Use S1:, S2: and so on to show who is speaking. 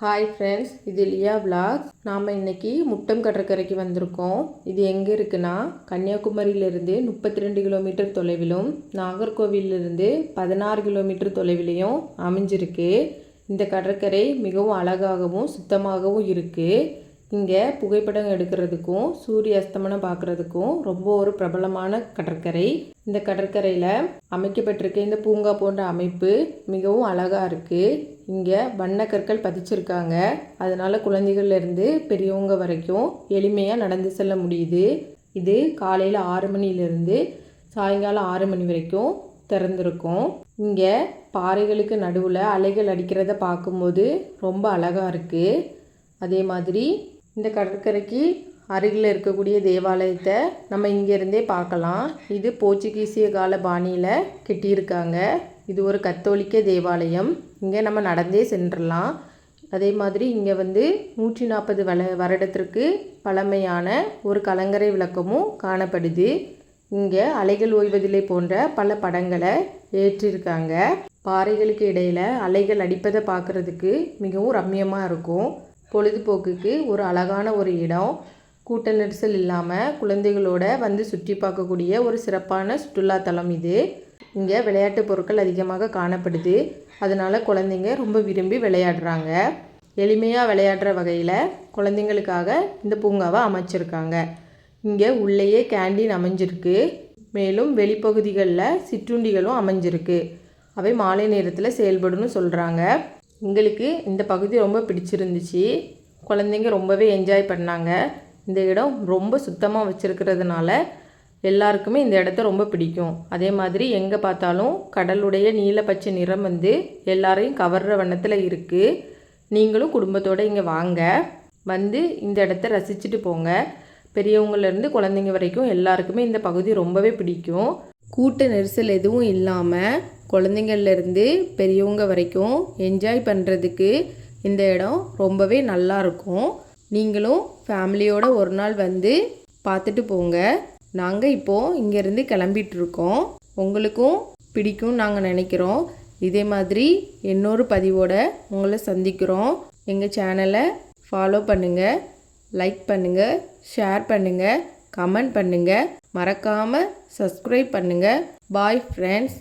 S1: Hi friends, இது லியா vlog. நாம் இன்றைக்கி முட்டம் கடற்கரைக்கு வந்திருக்கோம். இது எங்கே இருக்குன்னா, கன்னியாகுமரியிலிருந்து 32 கிலோமீட்டர் தொலைவிலும் நாகர்கோவிலிருந்து 16 கிலோமீட்டர் தொலைவிலையும் அமைஞ்சிருக்கு. இந்த கடற்கரை மிகவும் அழகாகவும் சுத்தமாகவும் இருக்குது. இங்கே புகைப்படம் எடுக்கிறதுக்கும் சூரிய அஸ்தமனம் பார்க்குறதுக்கும் ரொம்ப ஒரு பிரபலமான கடற்கரை. இந்த கடற்கரையில் அமைக்கப்பட்டிருக்க இந்த பூங்கா போன்ற அமைப்பு மிகவும் அழகாக இருக்குது. இங்கே வண்ணக்கற்கள் பதிச்சிருக்காங்க. அதனால் குழந்தைகள்லேருந்து பெரியவங்க வரைக்கும் எளிமையாக நடந்து செல்ல முடியுது. இது காலையில் 6 மணிலேருந்து சாயங்காலம் 6 மணி வரைக்கும் திறந்துருக்கும். இங்கே பாறைகளுக்கு நடுவில் அலைகள் அடிக்கிறத பார்க்கும்போது ரொம்ப அழகாக இருக்குது. அதே மாதிரி இந்த கடற்கரைக்கு அருகில் இருக்கக்கூடிய தேவாலயத்தை நம்ம இங்கேருந்தே பார்க்கலாம். இது போர்ச்சுகீசிய கால பாணியில் கட்டியிருக்காங்க. இது ஒரு கத்தோலிக்க தேவாலயம். இங்கே நம்ம நடந்தே சென்றலாம். அதே மாதிரி இங்கே 140 வருடத்திற்கு பழமையான ஒரு கலங்கரை விளக்கமும் காணப்படுது. இங்கே அலைகள் ஓய்வதில்லை போன்ற பல படங்களை ஏற்றிருக்காங்க. பாறைகளுக்கு இடையில் அலைகள் அடிப்பதை பார்க்குறதுக்கு மிகவும் ரம்மியமாக இருக்கும். பொழுதுபோக்குக்கு ஒரு அழகான ஒரு இடம். கூட்ட நெரிசல் இல்லாமல் குழந்தைகளோட சுற்றி பார்க்கக்கூடிய ஒரு சிறப்பான சுற்றுலாத்தலம் இது. இங்கே விளையாட்டு பொருட்கள் அதிகமாக காணப்படுது. அதனால் குழந்தைங்க ரொம்ப விரும்பி விளையாடுறாங்க. எளிமையாக விளையாடுற வகையில் குழந்தைங்களுக்காக இந்த பூங்காவை அமைச்சிருக்காங்க. இங்கே உள்ளேயே கேண்டீன் அமைஞ்சிருக்கு. மேலும் வெளிப்பகுதிகளில் சிற்றுண்டிகளும் அமைஞ்சிருக்கு. அவை மாலை நேரத்தில் செயல்படுன்னு சொல்கிறாங்க. எங்களுக்கு இந்த பகுதி ரொம்ப பிடிச்சிருந்துச்சு. குழந்தைங்க ரொம்பவே என்ஜாய் பண்ணாங்க. இந்த இடம் ரொம்ப சுத்தமாக வச்சுருக்கிறதுனால எல்லாருக்குமே இந்த இடத்த ரொம்ப பிடிக்கும். அதே மாதிரி எங்கே பார்த்தாலும் கடலுடைய நீல பச்சை நிறம் எல்லாரையும் கவர்ற வண்ணத்தில் இருக்குது. நீங்களும் குடும்பத்தோடு இங்கே வாங்க, இந்த இடத்த ரசிச்சுட்டு போங்க. பெரியவங்கலேருந்து குழந்தைங்க வரைக்கும் எல்லாருக்குமே இந்த பகுதி ரொம்பவே பிடிக்கும். கூட்ட நெரிசல் எதுவும் இல்லாமல் குழந்தைங்கள்லேருந்து பெரியவங்க வரைக்கும் என்ஜாய் பண்ணுறதுக்கு இந்த இடம் ரொம்பவே நல்லாயிருக்கும். நீங்களும் ஃபேமிலியோடு ஒரு நாள் பார்த்துட்டு போங்க. நாங்கள் இப்போது இங்கேருந்து கிளம்பிகிட்ருக்கோம். உங்களுக்கும் பிடிக்கும் நாங்கள் நினைக்கிறோம். இதே மாதிரி இன்னொரு பதிவோடு உங்களை சந்திக்கிறோம். எங்கள் சேனலை ஃபாலோ பண்ணுங்கள், லைக் பண்ணுங்கள், ஷேர் பண்ணுங்கள், கமெண்ட் பண்ணுங்கள். மறக்காமல் சப்ஸ்கிரைப் பண்ணுங்கள். Bye friends.